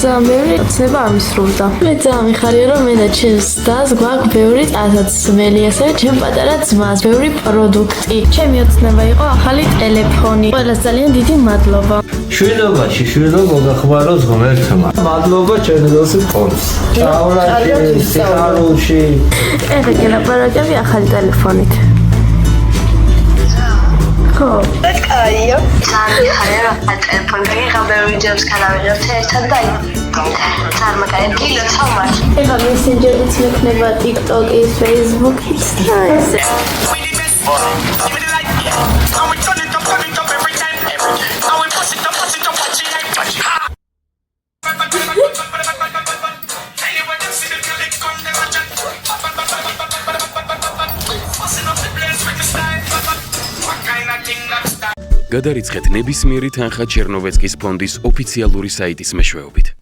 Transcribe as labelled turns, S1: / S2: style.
S1: ძალიან ბევრი ცნება ამისრულდა. მე ძალიან მიხარია, რომ მე და ჩემს დას გვაქვს ბევრი ტანსაცმელი, ასევე ჩემ პატარა ძმას, ბევრი პროდუქტი. ჩემი ოცნება იყო ახალი ტელეფონი. ყველას ძალიან დიდი მადლობა.
S2: შვილობაში მოგახმაროს ღმერთმა. მადლობა ჩემს დას ფონს. ჭაურაში, სიხარულში.
S1: ეხლა გელაპარაკები ახალი ტელეფონით.
S3: კაია. ძალიან ხარ რა ტელეფონი ღაბევი ჯობს ქალავიღებთ ერთად და წარმოგაი კილო თამარ.
S1: ეხლა მესენჯერიც მექნება TikTok-ის, Facebook-ის და ესე.
S4: გადარიცხეთ ნებისმიერი თანხა ჩერნოვეცკის ფონდის ოფიციალური საიტის მეშვეობით.